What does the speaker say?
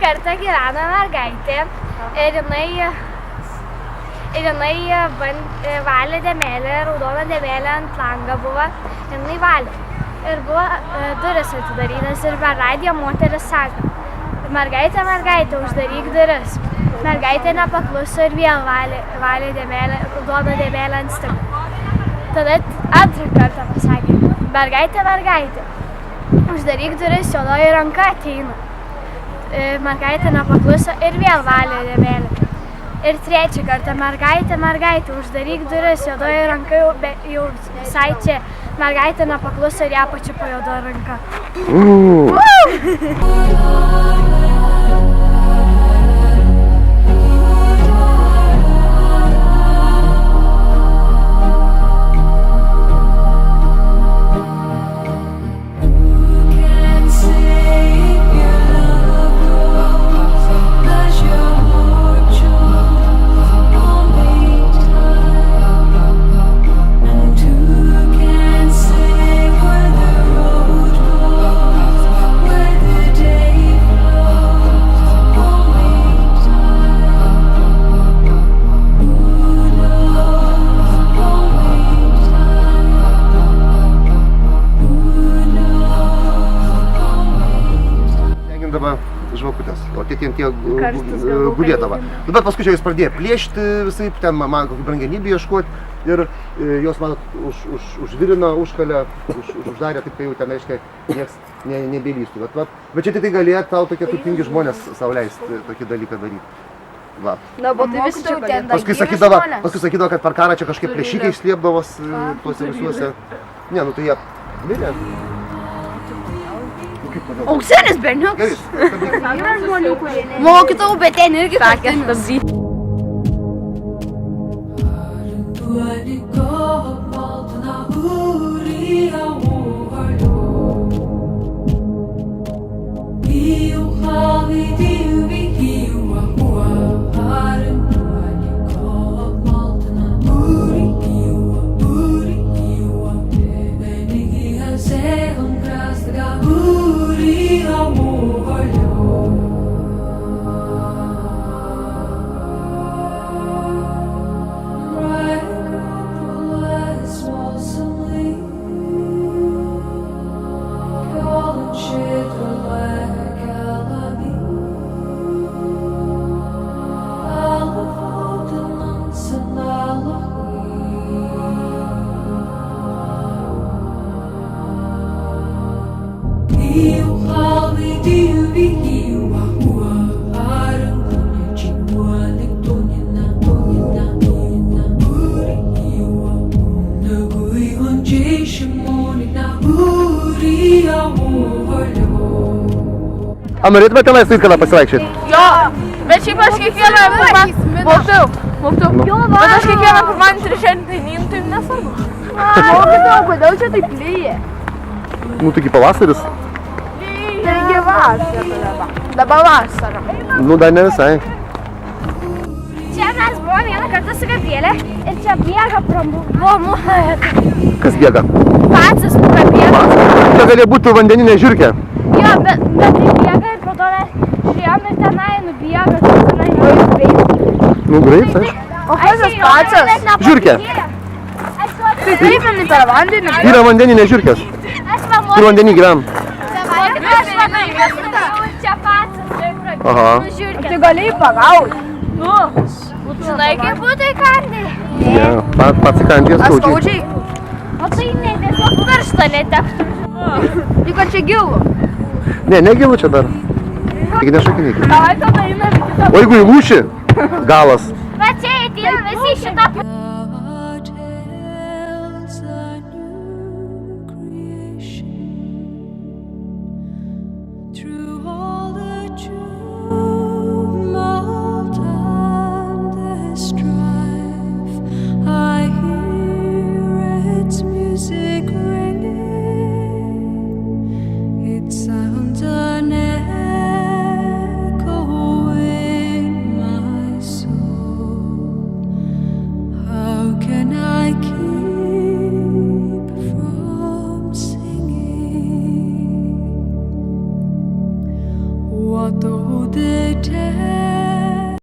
kartą gyveno mergaitė ir jinai valė dėmelę, raudoną dėmelę ant langą buvo, jinai valė. Ir buvo duris atidarytas ir per radiją moteris sako, mergaitė, uždaryk duris. Mergaitė nepakluso ir vėl valė dėmelę, raudoną dėmelę ant stiklo. Tada antrą kartą pasakė, mergaitė, uždaryk duris, juodoji ranka ateina. Mergaitė nepakluso ir vėl valė dėmelę. Ir trečią kartą, mergaitė, uždaryk duris, juodoji ranka jau visai čia. Mergaitė nepakluso ir ją pačiupo juodoji ranka. Žvakutės, o tie gulėdavo. Bet paskui čia jis pradėjo plėšti visaip, ten man kokį brangenybį ieškoti ir jos, manot, užvirino, užkalė, uždarė, taip kai jau ten, reiškia, nieks nebelystų. Bet čia tai galėjo tau tokie turtingi žmonės sau leisti tokį dalyką daryti. Va. Na, bet tai visi čia galėjo. Paskui sakydavo, kad per karą čia kažkaip plėšikai slėpdavos tuose visuose. Ne, nu tai jie mirė. Auksinis berniukas. Yra žmonių, kurie ne. Mokytojų, bet ten irgi sakė stabdyti. A norėtume tenais nueit kada pasivaikščioti? Jo, bet šiaip aš kiekvieną, Mokytojau, bet aš kiekvieną, kur man trečiadienį, tai nesvarbu. Mokytojau, kodėl čia taip lyja? Nu, taigi pavasaris. Taigi vasara. Dabar vasara. Nu, dar ne visai. Čia mes buvome vieną kartą su Gabrielė ir čia bėga pro mūsų. Kas bėga? Pacas bėga. Čia galėjo būti vandeninė žiurkė. Jo, bet tai bėga ir po to mes žiūrėjom ir tenai nubėga, tenai greit. Nu, greit, aišku. O kas tas pacas? Žiurkė. Tai taip, jinai per vandenį. Yra vandeninė žiurkės, kur vandenį gyvena. Čia pacas. Aha. Tai galėjai pagauti. Nu, žinai, kaip būtų įkandė. Ne, pats įkandė skaudžiai. Skaudžiai? O tai ne, tiesiog pirštą netektų. Tik kad čia gilu. Ne, negilu čia dar. Tik nešakinėkit. Davai tada einam į kitą. O jeigu įlūši, galas. Va čia ateinam visi į šitą